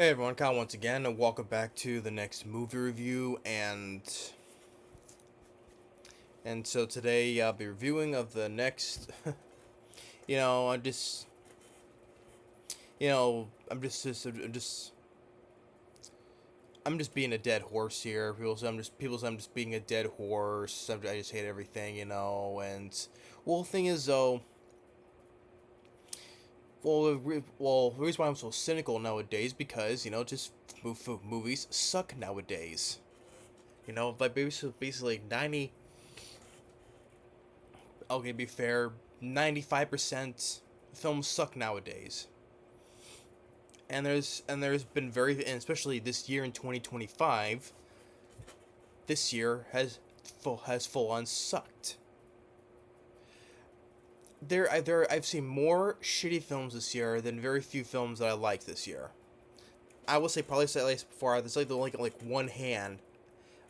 Hey everyone, Kyle once again, and welcome back to the next movie review, and so today I'll be reviewing of the next, you know, I'm just, you know, I'm just being a dead horse here. People say I'm just being a dead horse. I just hate everything, and well, the thing is though, the reason why I'm so cynical nowadays because just movies suck nowadays. Like basically 90. Okay, to be fair, 95% films suck nowadays. And there's been and especially this year in 2025, this year has full on sucked. I've seen more shitty films this year than very few films that I liked this year. I will say probably say at least before there's like like one hand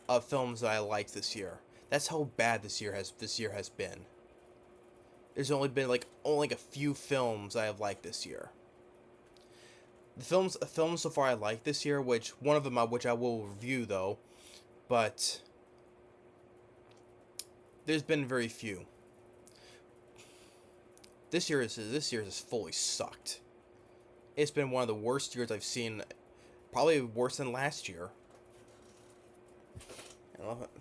of films that I liked this year. That's how bad this year has been. There's only been only like a few films I have liked this year. The films so far I like this year, which one of them which I will review though, but there's been very few. This year has fully sucked. It's been one of the worst years I've seen, probably worse than last year.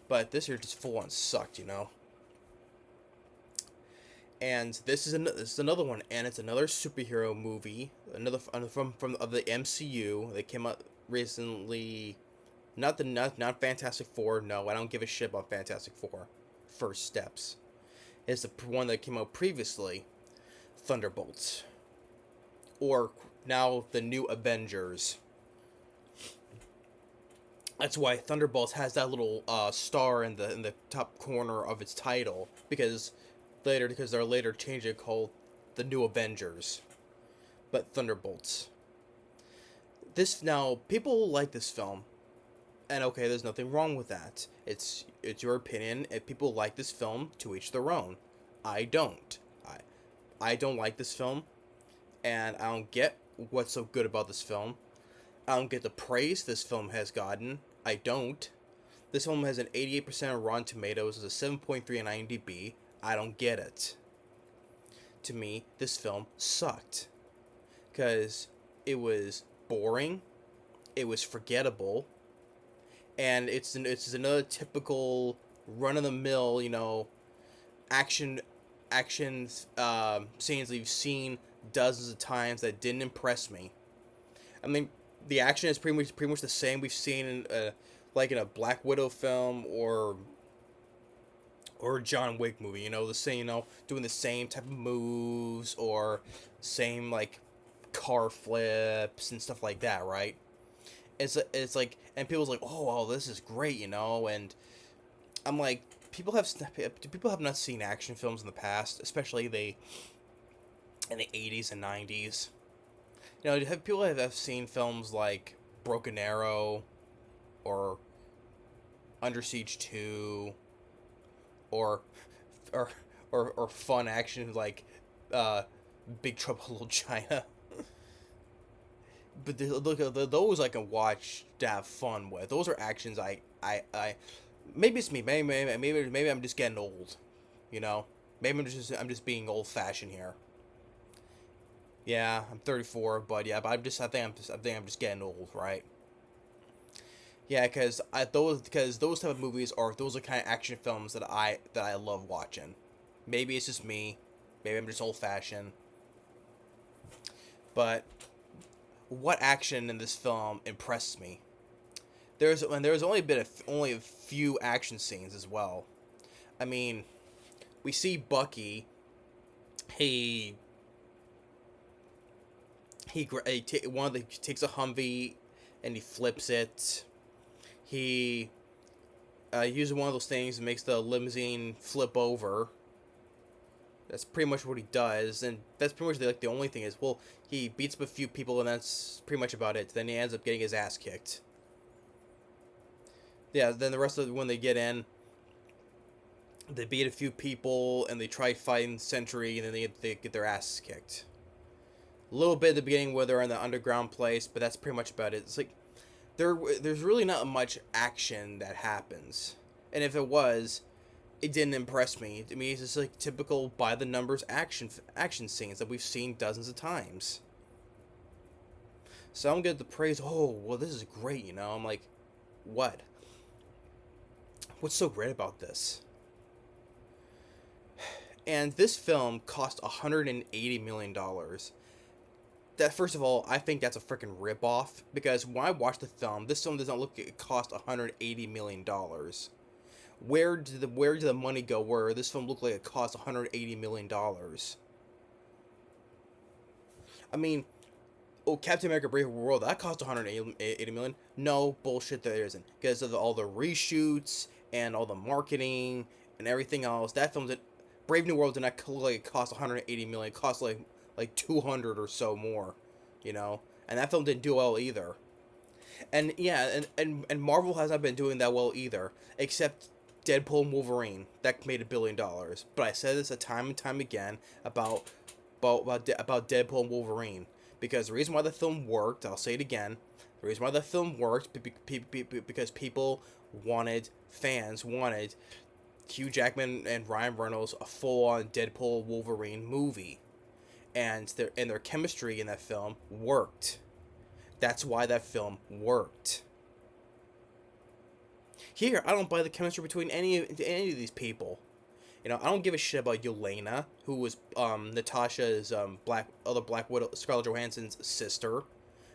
But this year just full on sucked. And this is another one, and it's another superhero movie, another from of the MCU that came out recently. Not Fantastic Four. No, I don't give a shit about Fantastic Four. First Steps. It's the one that came out previously, Thunderbolts, or now the New Avengers. That's why Thunderbolts has that little star in the top corner of its title because they're later changing it called the New Avengers, but Thunderbolts. This now people like this film, and okay, there's nothing wrong with that. It's your opinion. If people like this film, to each their own. I don't. I don't like this film, and I don't get what's so good about this film. I don't get the praise this film has gotten. I don't. This film has an 88% on Rotten Tomatoes, a 7.3 on IMDb. I don't get it. To me, this film sucked. Because it was boring, it was forgettable, and it's another typical run-of-the-mill, action scenes that you've seen dozens of times that didn't impress me. I mean, the action is pretty much the same we've seen in like in a Black Widow film or a John Wick movie. The same, doing the same type of moves or same like car flips and stuff like that, right? It's like, and people's like, oh, wow, this is great, and I'm like, people have not seen action films in the past, especially in the 80s and 90s. People have seen films like Broken Arrow, or Under Siege 2, or or or fun action like uh, Big Trouble in Little China. But those I can watch to have fun with. Those are actions I maybe it's me. Maybe I'm just getting old. You know, maybe I'm just being old fashioned here. Yeah, I'm 34, but yeah, but I think I'm just getting old, right? Yeah, because those type of movies are those are kind of action films that I love watching. Maybe it's just me. Maybe I'm just old fashioned. But what action in this film impressed me? There's only a few action scenes as well. I mean, we see Bucky. He he takes a Humvee and he flips it. He uses one of those things and makes the limousine flip over. That's pretty much what he does, and that's pretty much the only thing is, well, he beats up a few people, and that's pretty much about it. Then he ends up getting his ass kicked. Yeah, then the rest of when they get in, they beat a few people, and they try fighting Sentry, and then they get their asses kicked. A little bit at the beginning where they're in the underground place, but that's pretty much about it. It's like there's really not much action that happens, and if it was, it didn't impress me. To me, it's just like typical by the numbers action scenes that we've seen dozens of times. So I'm good to praise. Oh well, this is great. I'm like, what? What's so great about this? And this film cost $180 million. That, first of all, I think that's a freaking ripoff, because when I watched the film, this film does not look like it cost $180 million. Where did the money go? Where this film looked like it cost $180 million? I mean, oh, Captain America: Brave New World, that cost 180 million. No, bullshit, there isn't, because of all the reshoots and all the marketing and everything else. That film did Brave New World did not like cost 180 million. It cost like 200 or so more, And that film didn't do well either. And yeah, and Marvel has not been doing that well either, except Deadpool and Wolverine, that made $1 billion. But I said this a time and time again about Deadpool and Wolverine, because the reason why the film worked, I'll say it again, the reason why the film worked because fans wanted Hugh Jackman and Ryan Reynolds a full-on Deadpool Wolverine movie, and their chemistry in that film worked. That's why that film worked. Here, I don't buy the chemistry between any of these people. I don't give a shit about Yelena, who was Natasha's other Black Widow, Scarlett Johansson's sister.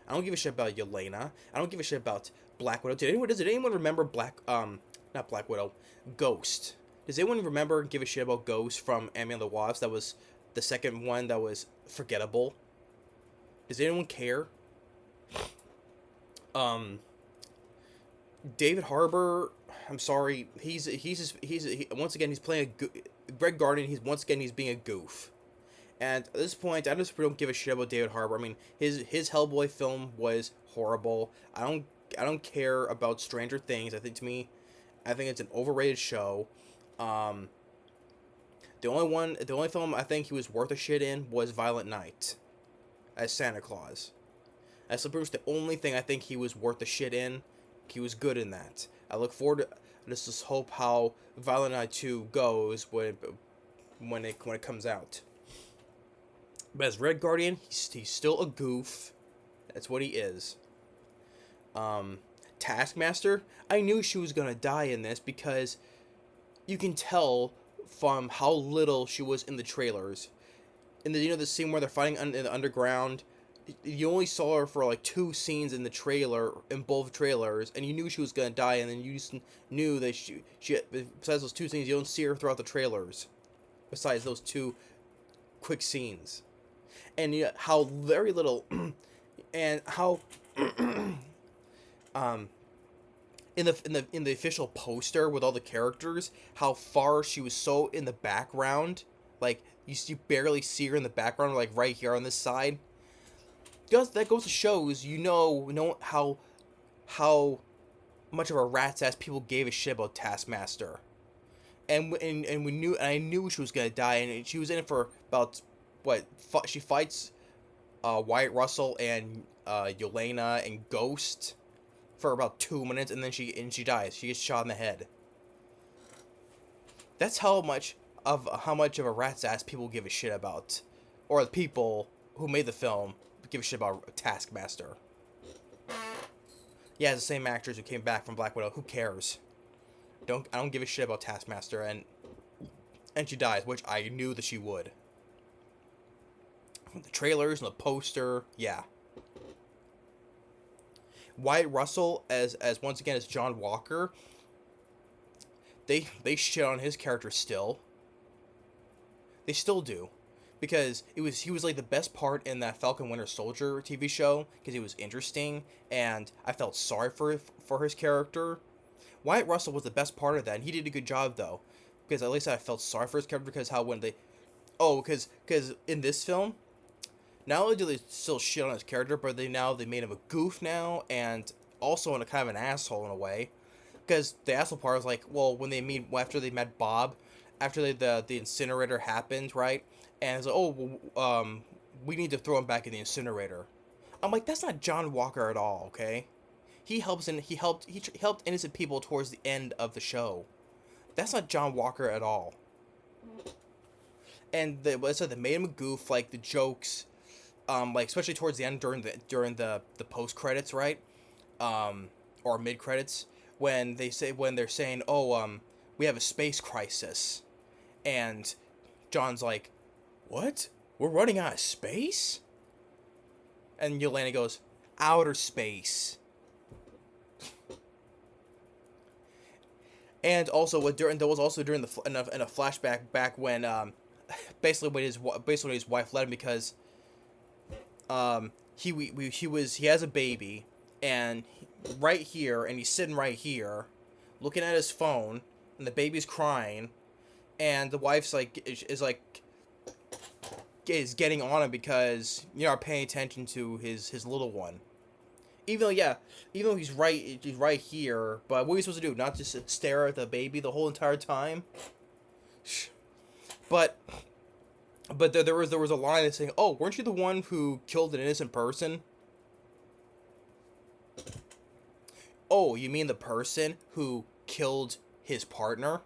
I don't give a shit about Yelena. I don't give a shit about Black Widow. Does anyone remember not Black Widow, Ghost? Does anyone remember and give a shit about Ghost from Ant-Man and the Wasp? That was the second one that was forgettable. Does anyone care? David Harbour, I'm sorry, he's once again he's playing Greg Garden. He's being a goof, and at this point I just don't give a shit about David Harbour. I mean, his Hellboy film was horrible. I don't care about Stranger Things. I think it's an overrated show. The only film I think he was worth a shit in was Violent Night, as Santa Claus. That's pretty much the only thing I think he was worth a shit in. He was good in that. I look forward to just hope how Violent Night 2 goes when it comes out. But as Red Guardian, he's still a goof. That's what he is. Taskmaster, I knew she was gonna die in this, because you can tell from how little she was in the trailers. In the scene where they're fighting in the underground, you only saw her for like 2 scenes in both trailers, and you knew she was gonna die, and then you just knew that she besides those 2 scenes, you don't see her throughout the trailers, besides those 2 quick scenes, and how very little, and how in the official poster with all the characters, how far she was so in the background, like you barely see her in the background, like right here on this side. That goes to shows how much of a rat's ass people gave a shit about Taskmaster, and I knew she was gonna die, and she was in it for about she fights Wyatt Russell and Yelena and Ghost for about 2 minutes, and then she dies. She gets shot in the head. That's how much of a rat's ass people give a shit about, or the people who made the film give a shit about Taskmaster. Yeah, it's the same actors who came back from Black Widow. Who cares? I don't give a shit about Taskmaster, and she dies, which I knew that she would. From the trailers and the poster, yeah. Wyatt Russell as once again as John Walker. They shit on his character still. They still do. Because he was like the best part in that Falcon Winter Soldier TV show, because he was interesting and I felt sorry for his character. Wyatt Russell was the best part of that, and he did a good job though, because at least I felt sorry for his character, because because in this film, not only do they still shit on his character, but they made him a goof now, and also in a kind of an asshole in a way, because the asshole part is like, well, after they met Bob, after the incinerator happened, right? And it's like, we need to throw him back in the incinerator. I'm like, that's not John Walker at all, okay? He helped innocent people towards the end of the show. That's not John Walker at all. And they made him a goof, like the jokes, like especially towards the end during the post credits, right? Or mid credits when they're saying, "Oh, we have a space crisis," and John's like, "What? We're running out of space?" And Yelena goes, "Outer space." And also, during the in a flashback back when basically when his wife left him because he has a baby and right here, and he's sitting right here looking at his phone, and the baby's crying, and the wife's like is getting on him because you're not paying attention to his little one. Even though he's right here, but what are you supposed to do? Not just stare at the baby the whole entire time? But there was a line that's saying, "Oh, weren't you the one who killed an innocent person?" Oh, you mean the person who killed his partner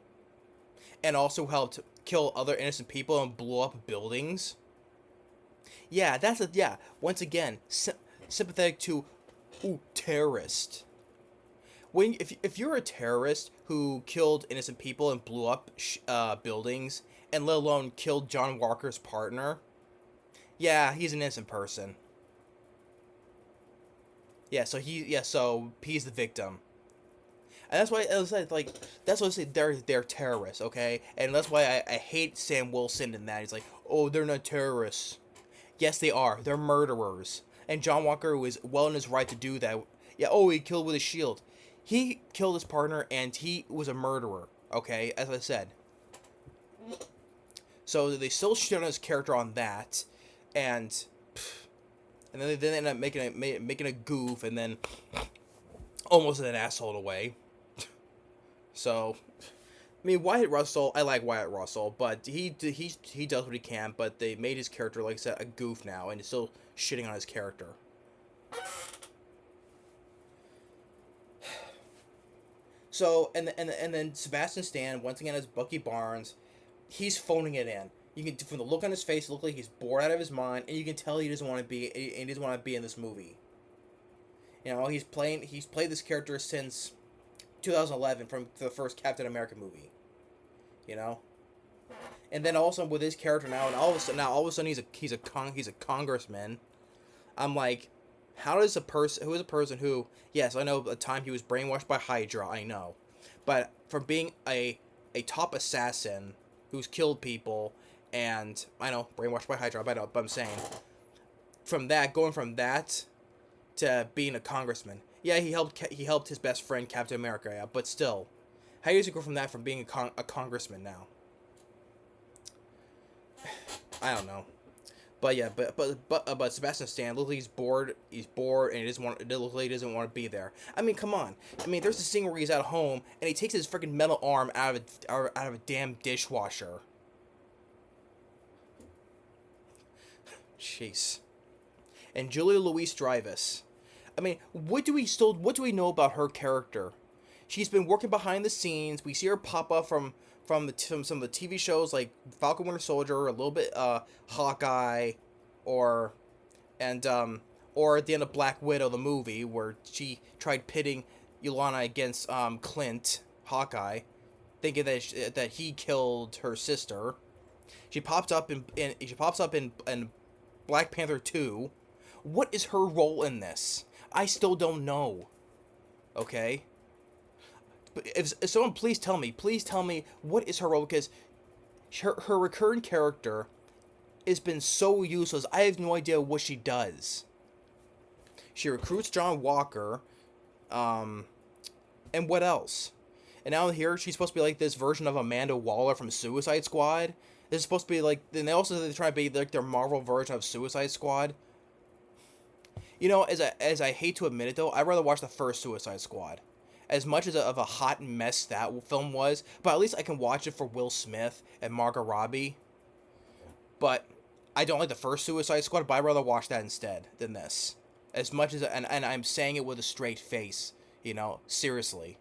and also helped kill other innocent people and blew up buildings? Yeah, once again, sympathetic to terrorist. If you're a terrorist who killed innocent people and blew up buildings and let alone killed John Walker's partner, yeah, he's an innocent person. So he's the victim. And that's why I was like, that's why I say they're terrorists, okay? And that's why I hate Sam Wilson in that. He's like, "Oh, they're not terrorists." Yes, they are. They're murderers. And John Walker was well in his right to do that. Yeah, oh, he killed with a shield. He killed his partner, and he was a murderer, okay? As I said. So they still shit on his character on that, and then they end up making a goof, and then almost an asshole away. So, I mean, Wyatt Russell, I like Wyatt Russell, but he does what he can, but they made his character, like I said, a goof now, and it's still shitting on his character. So, and then Sebastian Stan, once again, as Bucky Barnes, he's phoning it in. You can, from the look on his face, it looks like he's bored out of his mind, and you can tell he doesn't want to be in this movie. You know, he's played this character since 2011 from the first Captain America movie. You know, and then also with his character now, and all of a sudden he's a congressman. I'm like, how does a person who, yes, I know at the time he was brainwashed by Hydra, I know, but from being a top assassin who's killed people, and I know brainwashed by Hydra, but I'm saying going from that to being a congressman. Yeah, he helped his best friend Captain America, yeah, but still, how does he go from being a congressman now? I don't know, but yeah, but Sebastian Stan looks like he's bored, and he looks like he doesn't want to be there. I mean, come on. I mean, there's a scene where he's at home and he takes his freaking metal arm out of a damn dishwasher. Jeez. And Julia Louis-Dreyfus. I mean, what do we know about her character? She's been working behind the scenes. We see her pop up from some of the TV shows like Falcon Winter Soldier, a little bit Hawkeye, or at the end of Black Widow, the movie, where she tried pitting Yelena against Clint, Hawkeye, thinking that he killed her sister. She pops up in Black Panther 2. What is her role in this? I still don't know. Okay? But if someone please tell me what is her role, because her recurring character has been so useless. I have no idea what she does. She recruits John Walker, and what else? And now here she's supposed to be like this version of Amanda Waller from Suicide Squad. This is supposed to be like, and they're trying to be like their Marvel version of Suicide Squad. You know, as I hate to admit it though, I'd rather watch the first Suicide Squad. As much of a hot mess that film was, but at least I can watch it for Will Smith and Margot Robbie. But I don't like the first Suicide Squad, but I'd rather watch that instead than this. As much as and I'm saying it with a straight face, seriously.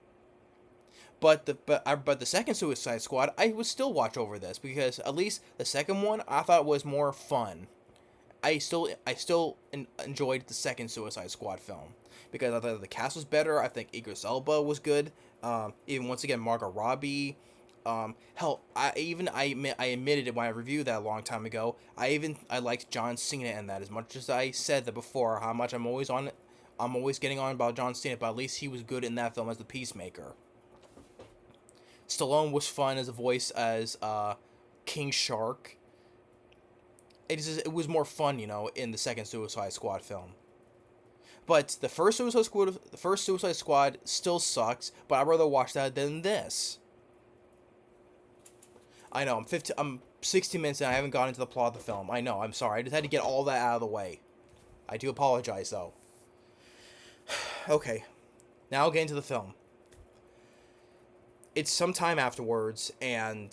But the second Suicide Squad, I would still watch over this because at least the second one I thought was more fun. I still enjoyed the second Suicide Squad film because I thought the cast was better. I think Idris Elba was good. Even once again, Margot Robbie. Hell, I admitted it when I reviewed that a long time ago. I liked John Cena in that as much as I said that before. How much I'm always on, I'm always getting on about John Cena, but at least he was good in that film as the Peacemaker. Stallone was fun as a voice as King Shark. It was more fun, in the second Suicide Squad film. But the first Suicide Squad still sucks, but I'd rather watch that than this. I know, I'm 60 minutes in, I haven't gotten into the plot of the film. I know, I'm sorry. I just had to get all that out of the way. I do apologize, though. Okay, now I'll get into the film. It's some time afterwards, and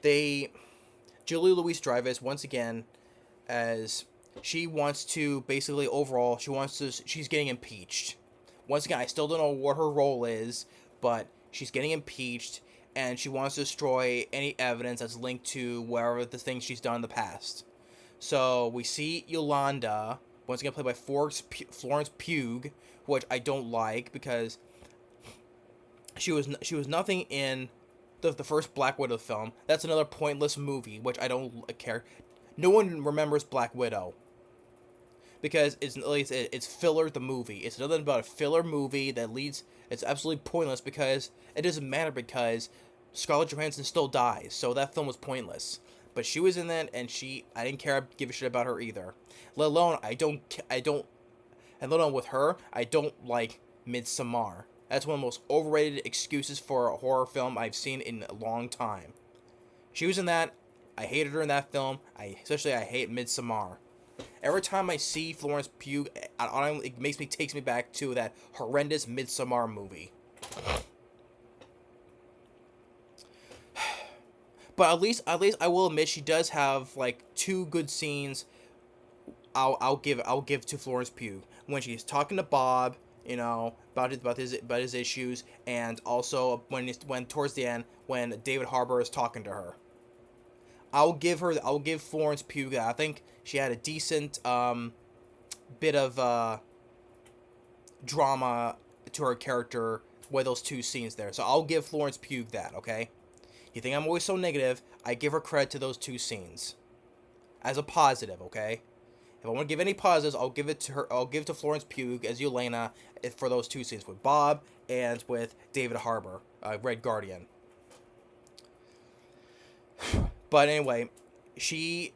Julie Louis-Dreyfus, once again, as she wants to, basically, overall, she's getting impeached. Once again, I still don't know what her role is, but she's getting impeached, and she wants to destroy any evidence that's linked to whatever the things she's done in the past. So, we see Yolanda, once again played by Florence Pugh, which I don't like, because she was nothing in the first Black Widow film. That's another pointless movie, which I don't care. No one remembers Black Widow. Because it's filler the movie. It's nothing about a filler movie that leads... It's absolutely pointless because it doesn't matter because Scarlett Johansson still dies. So that film was pointless. But she was in that and I didn't give a shit about her either. Let alone, and let alone with her, I don't like Midsommar. That's one of the most overrated excuses for a horror film I've seen in a long time. She was in that. I hated her in that film. I hate Midsommar. Every time I see Florence Pugh, it takes me back to that horrendous Midsommar movie. But at least I will admit she does have like 2 good scenes. I'll give to Florence Pugh when she's talking to Bob, about his issues, and also when towards the end when David Harbour is talking to her. I'll give Florence Pugh that. I think she had a decent bit of drama to her character with those 2 scenes there. So I'll give Florence Pugh that, okay? You think I'm always so negative, I give her credit to those 2 scenes. As a positive, okay? If I want to give any positives, I'll give it to her. I'll give it to Florence Pugh as Yelena for those 2 scenes with Bob and with David Harbour, Red Guardian. But anyway, she's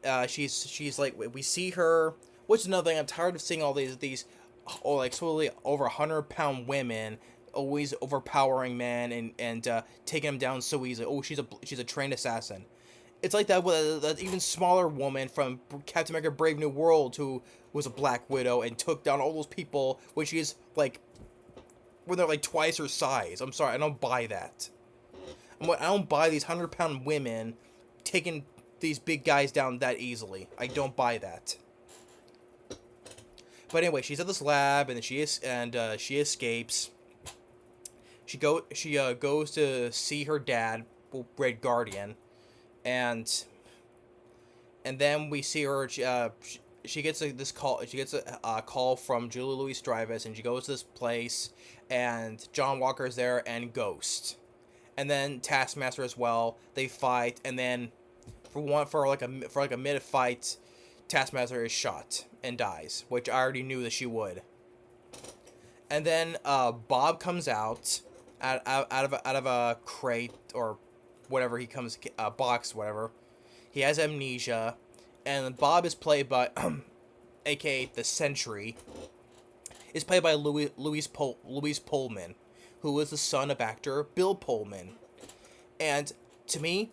like, we see her. Which is another thing, I'm tired of seeing all these totally over 100-pound women always overpowering men and taking them down so easily. Oh, she's a trained assassin. It's like that with that even smaller woman from Captain America: Brave New World who was a Black Widow and took down all those people when she's like, when they're like twice her size. I'm sorry, I don't buy that. I don't buy these 100-pound women taking these big guys down that easily. I don't buy that. But anyway, she's at this lab and she escapes. She goes to see her dad, Red Guardian, and then we see her. She gets this call. She gets a call from Julie Louis-Dreyfus, and she goes to this place, and John Walker is there, and Ghost, and then Taskmaster as well. They fight, and then for like a minute fight, Taskmaster is shot and dies, which I already knew that she would. And then Bob comes out of a crate or whatever, he comes box, whatever. He has amnesia, and Bob is played by aka the Sentry, is played by Louis Pullman, who is the son of actor Bill Pullman. And to me,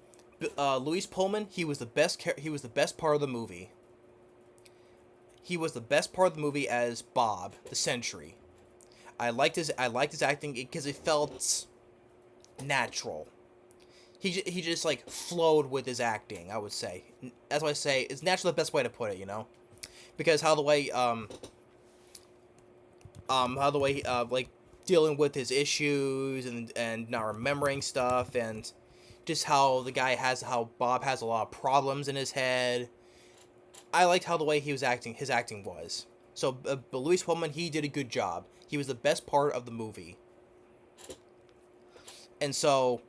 Louis Pullman, he was the best part of the movie. He was the best part of the movie as Bob, the Sentry. I liked his acting because it felt natural. he just like flowed with his acting. I would say that's why I say it's naturally the best way to put it. Because how the way like dealing with his issues and not remembering stuff, and just how Bob has a lot of problems in his head. I liked how the way he was acting, his acting was. So, but Louis Pullman, he did a good job. He was the best part of the movie. And so,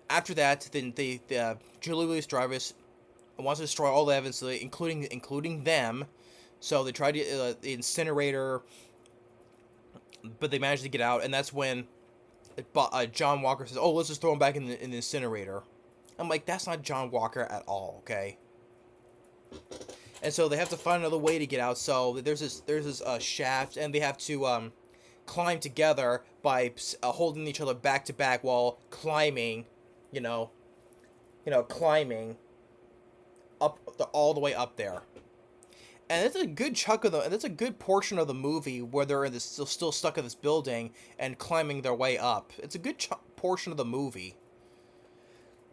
after that, then Julie Louis-Dreyfus wants to destroy all the evidence, including them. So they tried to the incinerator, but they managed to get out, and that's when John Walker says, "Oh, let's just throw him back in the incinerator." I'm like, that's not John Walker at all, okay? And so they have to find another way to get out. So there's this shaft, and they have to climb together by holding each other back to back while climbing, climbing up all the way up there. And it's a good that's a good portion of the movie where they're still stuck in this building and climbing their way up. It's a good portion of the movie.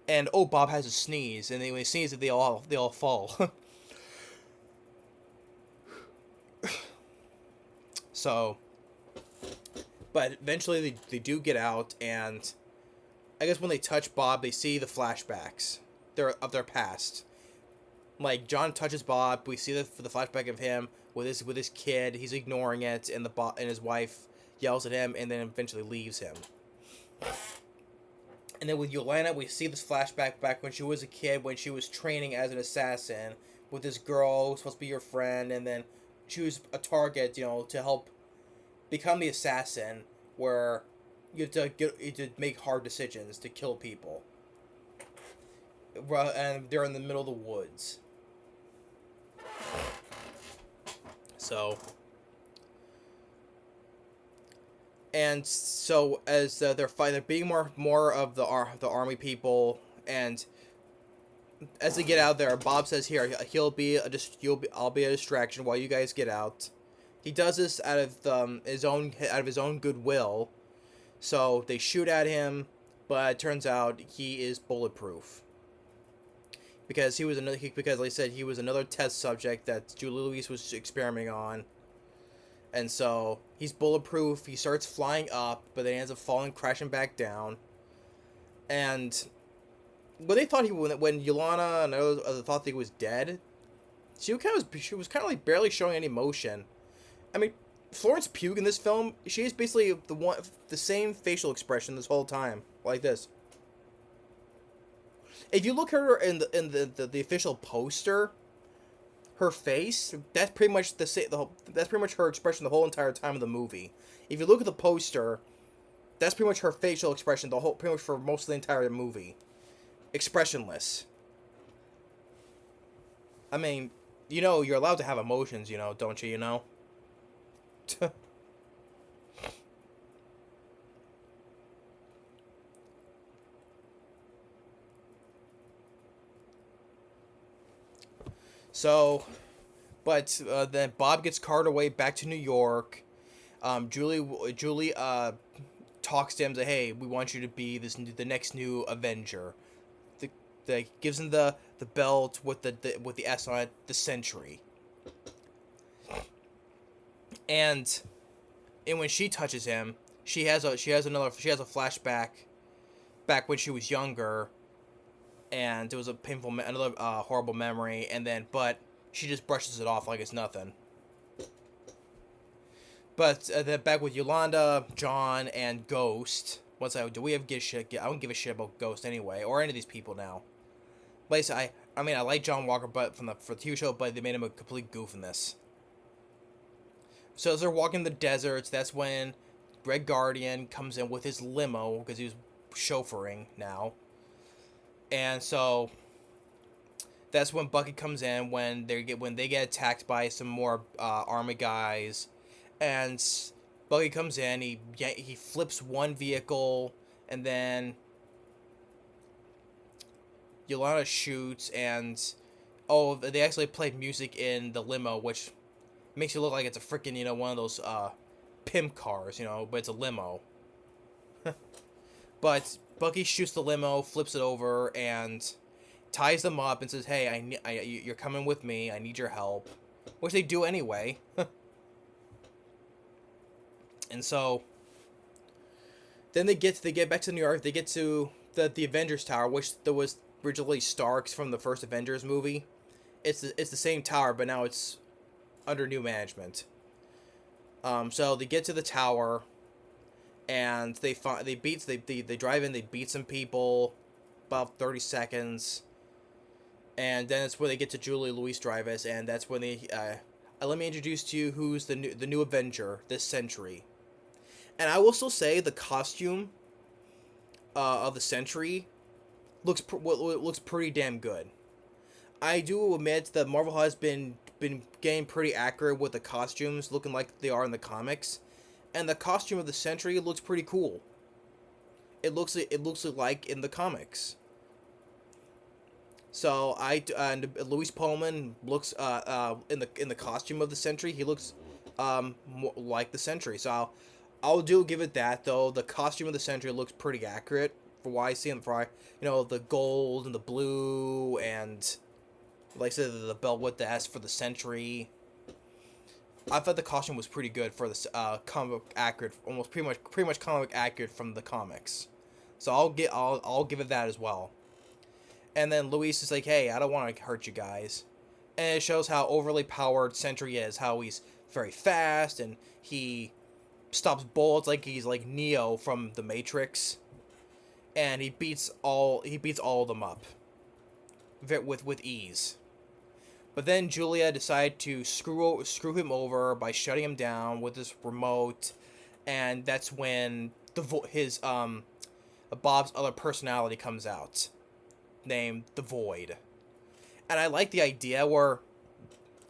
And Bob has a sneeze, and when he sneezes, they all fall. So, but eventually they do get out, and I guess when they touch Bob, they see the flashbacks of their past. Like, John touches Bob, we see the flashback of him with his kid. He's ignoring it, and and his wife yells at him, and then eventually leaves him. And then with Yolanda, we see this flashback back when she was a kid, when she was training as an assassin with this girl who's supposed to be your friend, and then she was a target, to help become the assassin, where you have to make hard decisions to kill people. And they're in the middle of the woods. So, and so as they're fighting, they're being more of the army people, and as they get out there, Bob says, "Here, I'll be a distraction while you guys get out." He does this out of his own goodwill. So they shoot at him, but it turns out he is bulletproof. Because because like I said, he was another test subject that Julie Louise was experimenting on. And so he's bulletproof. He starts flying up, but then he ends up crashing back down. And when they thought when Yolanda and others thought he was dead, she was kind of like barely showing any emotion. I mean, Florence Pugh in this film, she is basically the same facial expression this whole time, like this. If you look at her in the official poster, her face, that's pretty much that's pretty much her expression the whole entire time of the movie. If you look at the poster, that's pretty much her facial expression pretty much for most of the entire movie. Expressionless. I mean, you're allowed to have emotions, don't you, So, but then Bob gets carted away back to New York. Julie talks to him, say, "Hey, we want you to be the next new Avenger." Gives him the belt with the S on it, the Sentry. And when she touches him, she has a flashback back when she was younger, and it was another horrible memory, but she just brushes it off like it's nothing. But then back with Yolanda, John, and Ghost. I don't give a shit about Ghost anyway, or any of these people now. But I like John Walker, but for the TV show, but they made him a complete goof in this. So as they're walking the deserts, that's when Red Guardian comes in with his limo, because he was chauffeuring now. And so that's when Bucky comes in when they get attacked by some more army guys, and Bucky comes in. He flips one vehicle, and then Yolanda shoots, and they actually played music in the limo, which makes it look like it's a freaking one of those pimp cars, but it's a limo. But Bucky shoots the limo, flips it over, and ties them up and says, "Hey, you're coming with me. I need your help," which they do anyway. And so then they get back to New York. They get to the Avengers Tower, which there was originally Stark's from the first Avengers movie. It's the same tower, but now it's under new management. So they get to the tower, and they drive in. They beat some people, about 30 seconds, and then it's where they get to Julie Louis-Dreyfus, and that's when they let me introduce to you who's the new Avenger this century. And I will still say the costume of the Sentry looks pretty damn good. I do admit that Marvel has been getting pretty accurate with the costumes, looking like they are in the comics, and the costume of the Sentry looks pretty cool. It looks like in the comics. So and Louis Pullman looks in the costume of the Sentry. He looks more like the Sentry. So I'll give it that, though. The costume of the Sentry looks pretty accurate for what I see in the the gold and the blue, and like I said, the belt with the S for the Sentry. I thought the costume was pretty good for the comic accurate, almost pretty much comic accurate from the comics. So I'll give it that as well. And then Luis is like, "Hey, I don't want to hurt you guys," and it shows how overly powered Sentry is. How he's very fast and he stops bullets like he's like Neo from the Matrix, and he beats all of them up with ease. But then Julia decided to screw him over by shutting him down with this remote, and that's when Bob's other personality comes out, named the Void. And I like the idea where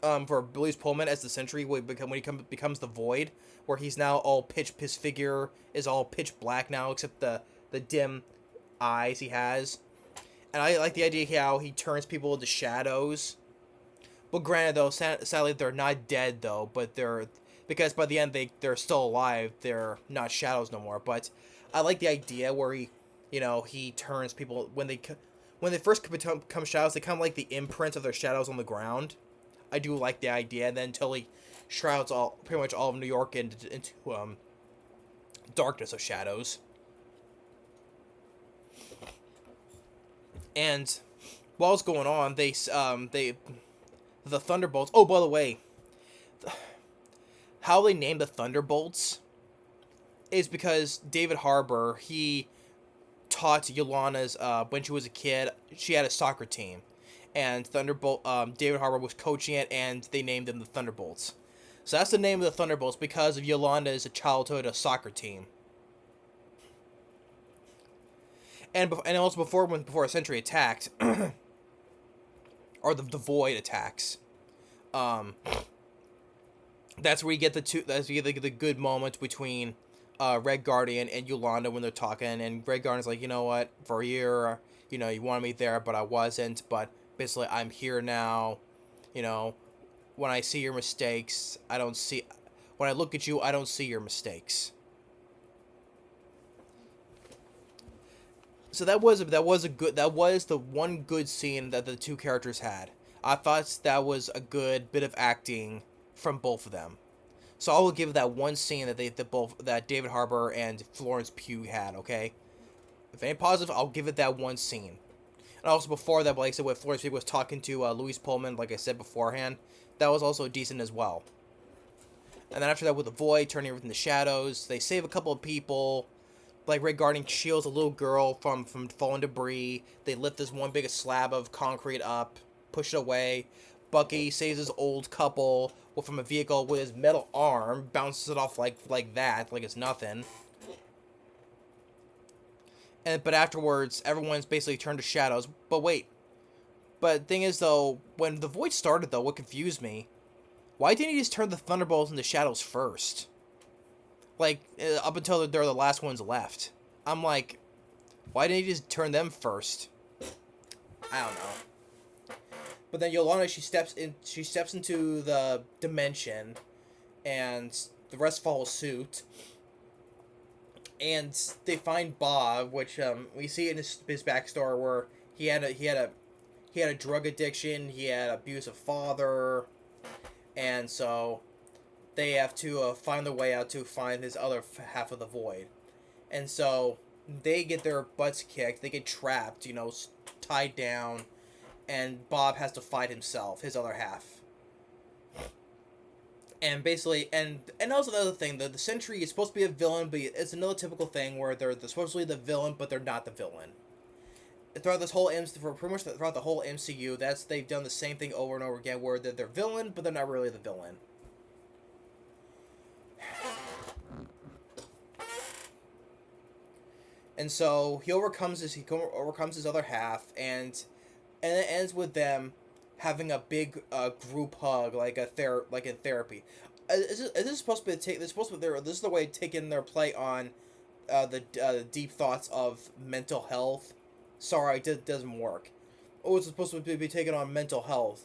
for Louis Pullman as the Sentry when he becomes the Void, where he's now his figure is all pitch black now, except the dim eyes he has. And I like the idea how he turns people into shadows. But granted, though, sadly they're not dead though, but because by the end they're still alive. They're not shadows no more. But I like the idea where he turns people when they first become shadows. They come like the imprint of their shadows on the ground. I do like the idea, and then until he shrouds pretty much all of New York into darkness of shadows. And while it's going on, the Thunderbolts. Oh, by the way, how they named the Thunderbolts is because David Harbour, he taught Yolanda's when she was a kid. She had a soccer team, and David Harbour was coaching it, and they named them the Thunderbolts. So that's the name of the Thunderbolts because of Yolanda's childhood soccer team. And also before a Sentry attacked, or the Void attacks, that's where you get the good moment between Red Guardian and Yolanda when they're talking, and Red Guardian's like, "You know what, for a year, you wanted me there, but I wasn't, but basically I'm here now, when I see your mistakes, when I look at you, I don't see your mistakes." So that was the one good scene that the two characters had. I thought that was a good bit of acting from both of them. So I will give that one scene that that David Harbour and Florence Pugh had. Okay, if any positive, I'll give it that one scene. And also before that, like I said, when Florence Pugh was talking to Louis Pullman, like I said beforehand, that was also decent as well. And then after that, with the Void turning everything to shadows, they save a couple of people. Like Red Guardian shields a little girl from falling debris. They lift this one big slab of concrete up, push it away. Bucky saves his old couple from a vehicle with his metal arm, bounces it off like that, like it's nothing. But afterwards, everyone's basically turned to shadows. But wait. But the thing is, though, when the Void started, though, what confused me, why didn't he just turn the Thunderbolts into shadows first? Like, up until they're the last ones left. I'm like, why didn't he just turn them first? I don't know. But then Yolanda, she steps into the dimension, and the rest follow suit. and they find Bob, which we see in his backstory where he had a drug addiction, he had an abusive father, and so they have to find their way out to find his other half of the void, and so they get their butts kicked, they get trapped, tied down, and Bob has to fight himself, his other half. And basically, and also the other thing, the Sentry is supposed to be a villain, but it's another typical thing where they're supposedly the villain, but they're not the villain. Throughout this whole pretty much throughout the whole MCU, they've done the same thing over and over again, where they're villain, but they're not really the villain. And so he overcomes his other half, and it ends with them having a big group hug, like in therapy. Is this supposed to be this is the way taking their play on the deep thoughts of mental health. Sorry, it doesn't work. Oh, it's supposed to be taken on mental health.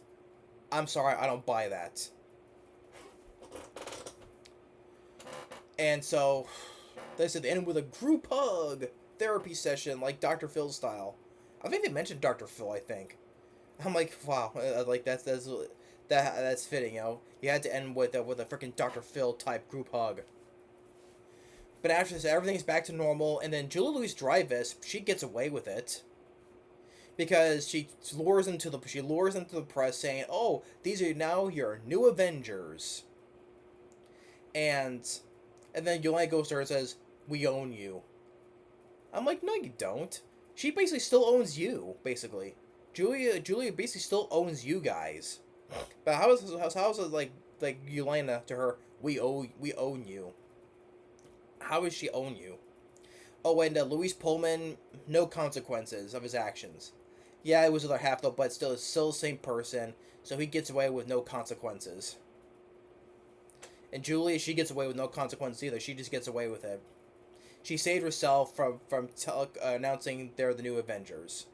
I'm sorry, I don't buy that. And so they said they end with a group hug therapy session, like Dr. Phil style. I think they mentioned Dr. Phil. I think. I'm like, wow, like that's fitting, You had to end with a freaking Dr. Phil type group hug. But after this, everything's back to normal, and then Julie Louis-Dreyfus, she gets away with it because she lures into the press saying, "Oh, these are now your new Avengers," and then Yolanda goes to her and says, "We own you." I'm like, no, you don't. She basically still owns you, basically. Julia basically still owns you guys. But how is it like Yolanda to her, we own you? How does she own you? Oh, and Louis Pullman, no consequences of his actions. Yeah, it was the other half though, but still, it's still the same person, so he gets away with no consequences. And Julie, she gets away with no consequences either. She just gets away with it. She saved herself from announcing they're the new Avengers.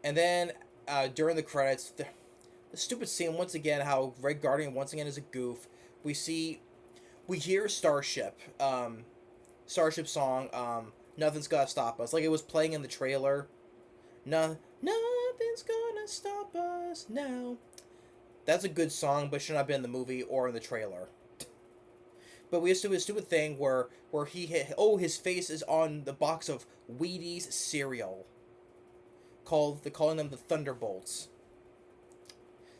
And then during the credits, the stupid scene once again, how Red Guardian once again is a goof. We hear Starship song, Nothing's Gonna Stop Us, like it was playing in the trailer. No, nothing's gonna stop us now. That's a good song, but should not have been in the movie or in the trailer. But we used to do a stupid thing where his face is on the box of Wheaties cereal. Calling them the Thunderbolts.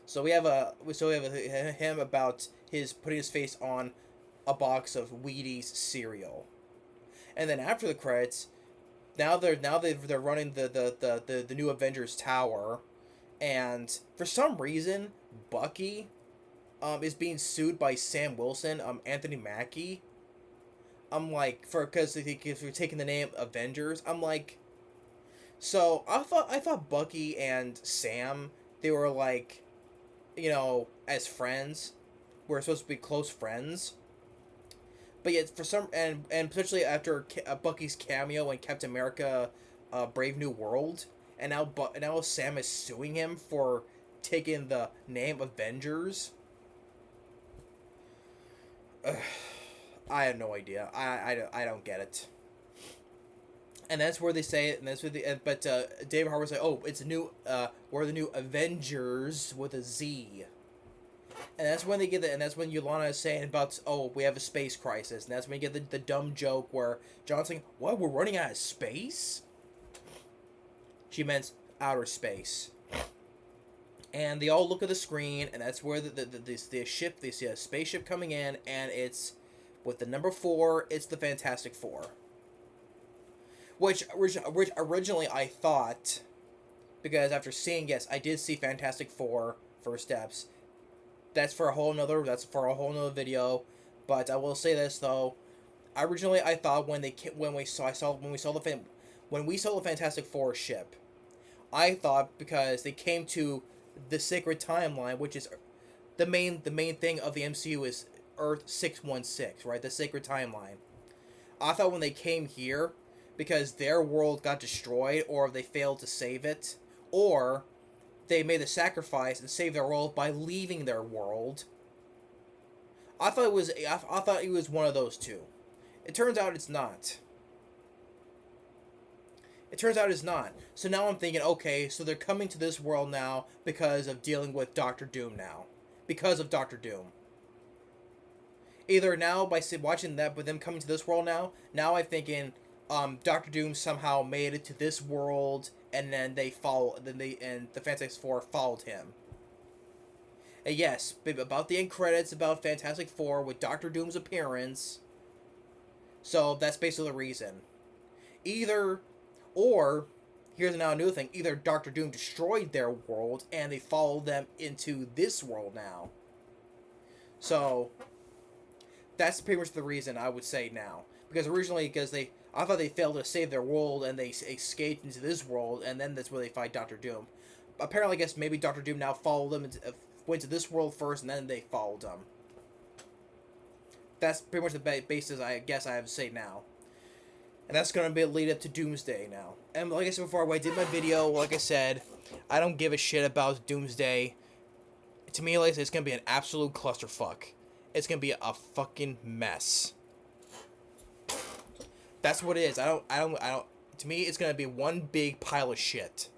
So we have him about putting his face on a box of Wheaties cereal. And then after the credits, now they're running the new Avengers Tower, and for some reason Bucky is being sued by Sam Wilson, Anthony Mackie. I'm like, because we're taking the name Avengers. I'm like, so I thought Bucky and Sam, they were like, as friends, we're supposed to be close friends. But yet for some and potentially after Bucky's cameo in Captain America, Brave New World, and now Sam is suing him for taking the name Avengers. I have no idea. I don't get it. And that's where they say it, and that's where but David Harbour's like, oh, it's a new, we're the new Avengers with a Z. And that's when they get and that's when Yolanda is saying about, oh, we have a space crisis, and that's when you get the dumb joke where John's saying, what, we're running out of space? She meant outer space. And they all look at the screen, and that's where the ship, they see a spaceship coming in, and it's, with the number 4, it's the Fantastic Four. Which originally I thought, because after seeing, yes, I did see Fantastic Four First Steps. That's for a whole nother video. But I will say this though, originally I thought when we saw the Fantastic Four ship, I thought because they came to the sacred timeline, which is the main thing of the MCU is Earth 616, right? The sacred timeline. I thought when they came here, because their world got destroyed, or they failed to save it, or they made the sacrifice and saved their world by leaving their world. I thought it was one of those two. It turns out it's not. It turns out it's not. So now I'm thinking, okay, so they're coming to this world now because of dealing with Doctor Doom now. Because of Doctor Doom. Either now, by watching that, but them coming to this world now I'm thinking, Doctor Doom somehow made it to this world, and then and the Fantastic Four followed him. And yes, about the end credits, about Fantastic Four with Doctor Doom's appearance. So that's basically the reason. Or, here's now a new thing, either Doctor Doom destroyed their world, and they followed them into this world now. So, that's pretty much the reason I would say now. Because originally, I thought they failed to save their world, and they escaped into this world, and then that's where they fight Doctor Doom. Apparently, I guess maybe Doctor Doom now followed them, went to this world first, and then they followed them. That's pretty much the basis I guess I have to say now. And that's going to be a lead up to Doomsday now. And like I said before, when I did my video, like I said, I don't give a shit about Doomsday. To me, like I said, it's going to be an absolute clusterfuck. It's going to be a fucking mess. That's what it is. I don't. To me, it's going to be one big pile of shit.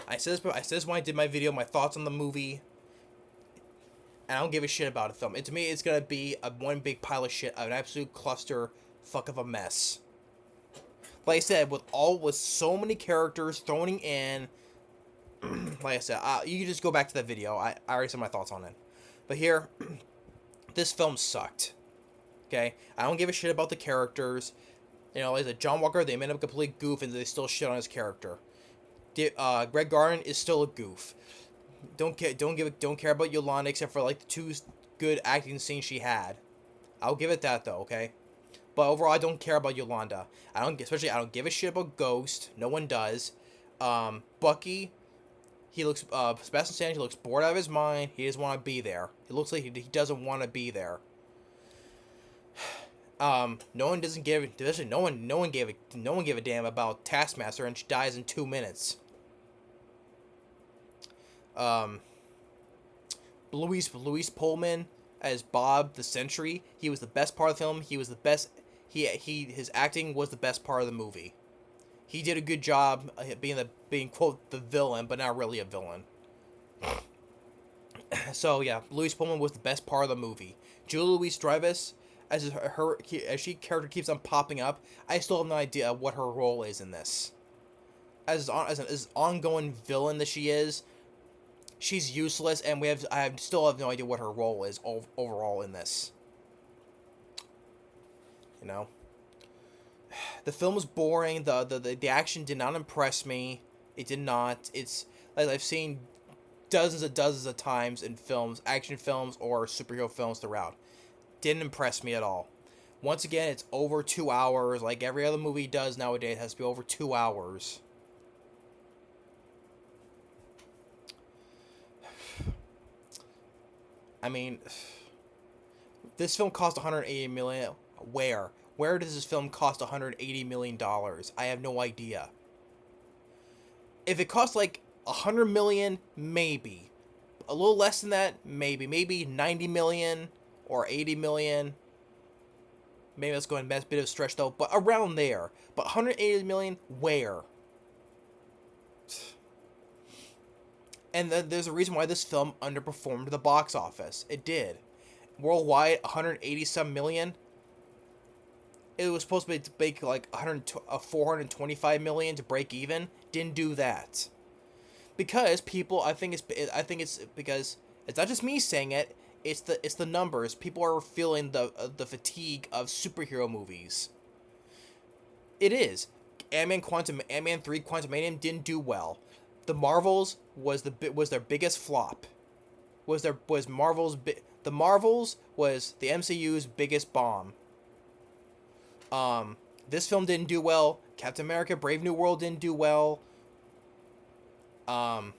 I said this when I did my video, my thoughts on the movie. And I don't give a shit about a film. To me, it's going to be one big pile of shit, an absolute cluster fuck of a mess. Like I said, with so many characters thrown in, like I said, you can just go back to that video. I already said my thoughts on it. But here, this film sucked. Okay? I don't give a shit about the characters. You know, as a John Walker, they made him a complete goof, and they still shit on his character. Greg Garland is still a goof. Don't care about Yolanda except for like the 2 good acting scenes she had. I'll give it that though, okay? But overall, I don't care about Yolanda. I don't give a shit about Ghost. No one does. Bucky, Sebastian Stan, he looks bored out of his mind. He doesn't want to be there. It looks like he doesn't want to be there. No one gave a damn about Taskmaster, and she dies in 2 minutes. Louis Pullman as Bob the Sentry. He was the best part of the film. He was the best. His acting was the best part of the movie. He did a good job being quote the villain, but not really a villain. So yeah, Louis Pullman was the best part of the movie. Julia Louis-Dreyfus, as she character keeps on popping up, I still have no idea what her role is in this. As an ongoing villain that she is, she's useless, and I still have no idea what her role is overall in this. You know, the film was boring. The action did not impress me. It did not. It's like I've seen dozens of times in films, action films or superhero films throughout. Didn't impress me at all. Once again, it's over 2 hours, like every other movie does nowadays. It has to be over 2 hours. I mean, this film cost $180 million. Where does this film cost $180 million? I have no idea. If it costs like $100 million, maybe. A little less than that, maybe. Maybe $90 million or $80 million. Maybe that's going a bit of a stretch though, but around there. But $180 million, where? And then there's a reason why this film underperformed the box office. It did. Worldwide, 180-some million. It was supposed to make like 425 million to break even. Didn't do that. Because people, I think it's because it's not just me saying it. It's the numbers. People are feeling the fatigue of superhero movies. It is. Ant-Man 3 Quantumanium didn't do well. The Marvels was their biggest flop. The Marvels was the MCU's biggest bomb. This film didn't do well. Captain America: Brave New World didn't do well. Black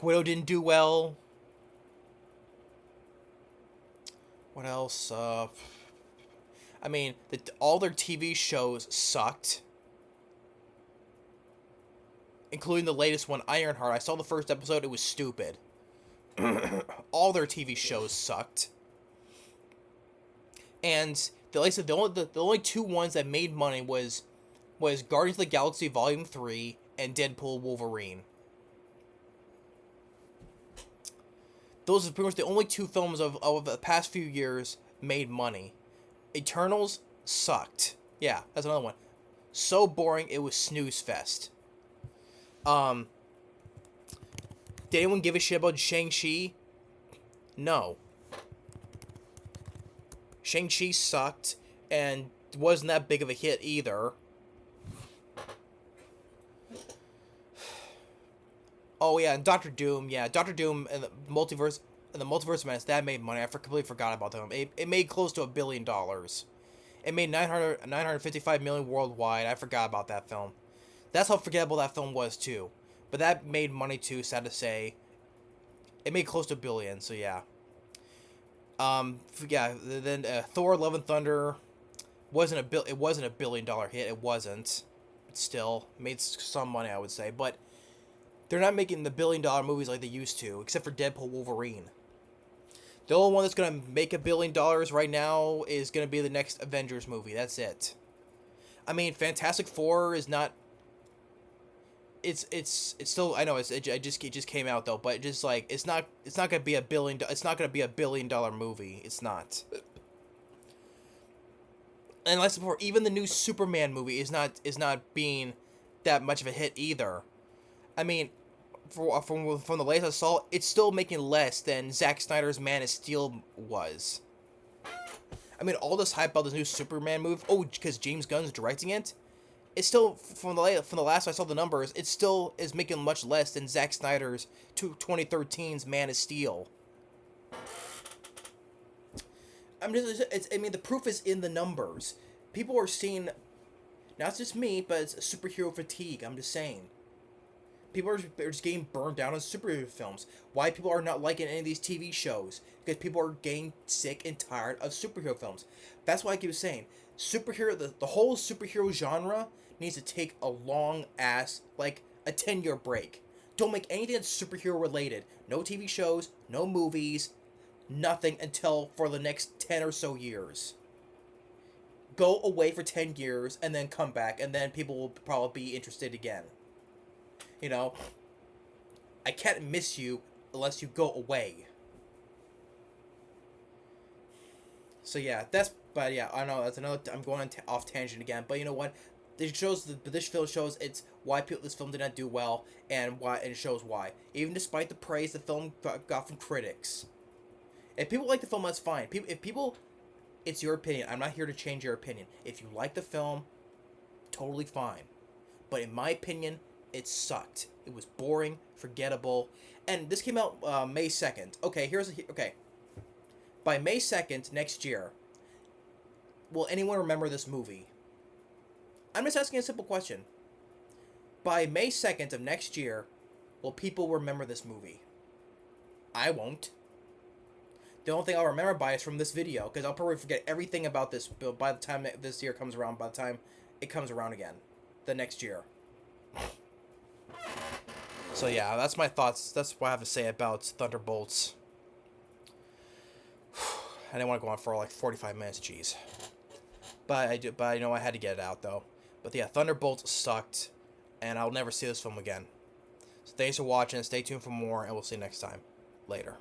Widow didn't do well. What else? I mean, all their TV shows sucked. Including the latest one, Ironheart. I saw the first episode, it was stupid. All their TV shows sucked. And like I said, the only two ones that made money was Guardians of the Galaxy Volume 3 and Deadpool Wolverine. Those are pretty much the only two films of the past few years made money. Eternals sucked. Yeah, that's another one. So boring, it was snooze fest. Did anyone give a shit about Shang-Chi? No. Shang-Chi sucked, and wasn't that big of a hit either. Oh yeah, and Doctor Doom. Yeah, Doctor Doom and the Multiverse of Madness, that made money. I completely forgot about them. It made close to $1 billion. It made 955 million worldwide. I forgot about that film. That's how forgettable that film was too. But that made money too. Sad to say. It made close to $1 billion. So yeah. Yeah. Then Thor: Love and Thunder It wasn't $1 billion hit. It wasn't. But still made some money, I would say. But they're not making the $1 billion movies like they used to, except for Deadpool Wolverine. The only one that's gonna make $1 billion right now is gonna be the next Avengers movie. That's it. I mean, Fantastic Four is not. It's still, I know it just came out though, but just like it's not gonna be it's not gonna be $1 billion movie. It's not. And like before, even the new Superman movie is not being that much of a hit either. I mean, from the latest I saw, it's still making less than Zack Snyder's Man of Steel was. I mean, all this hype about this new Superman movie, because James Gunn's directing it, it's still, from the last I saw the numbers, it still is making much less than Zack Snyder's 2013's Man of Steel. I mean, the proof is in the numbers. People are seeing, not just me, but it's superhero fatigue. I'm just saying. People are just getting burned down on superhero films. Why people are not liking any of these TV shows? Because people are getting sick and tired of superhero films. That's why I keep saying, the whole superhero genre needs to take a long ass, like a 10-year break. Don't make anything that's superhero related. No TV shows, no movies, nothing until for the next 10 or so years. Go away for 10 years and then come back, and then people will probably be interested again. You know, I can't miss you unless you go away. So yeah, but yeah, I know that's another. I'm going off tangent again, but you know what? This film shows it's why this film did not do well, and it shows why. Even despite the praise the film got from critics. If people like the film, that's fine. It's your opinion. I'm not here to change your opinion. If you like the film, totally fine. But in my opinion, it sucked. It was boring, forgettable, and this came out May 2nd. Okay, okay. By May 2nd next year, will anyone remember this movie? I'm just asking a simple question. By May 2nd of next year, will people remember this movie? I won't. The only thing I'll remember by is from this video, because I'll probably forget everything about this by the time this year comes around, by the time it comes around again, the next year. So yeah, that's my thoughts. That's what I have to say about Thunderbolts. I didn't want to go on for like 45 minutes, jeez. But I know I had to get it out though. But yeah, Thunderbolts sucked, and I'll never see this film again. So thanks for watching. Stay tuned for more, and we'll see you next time. Later.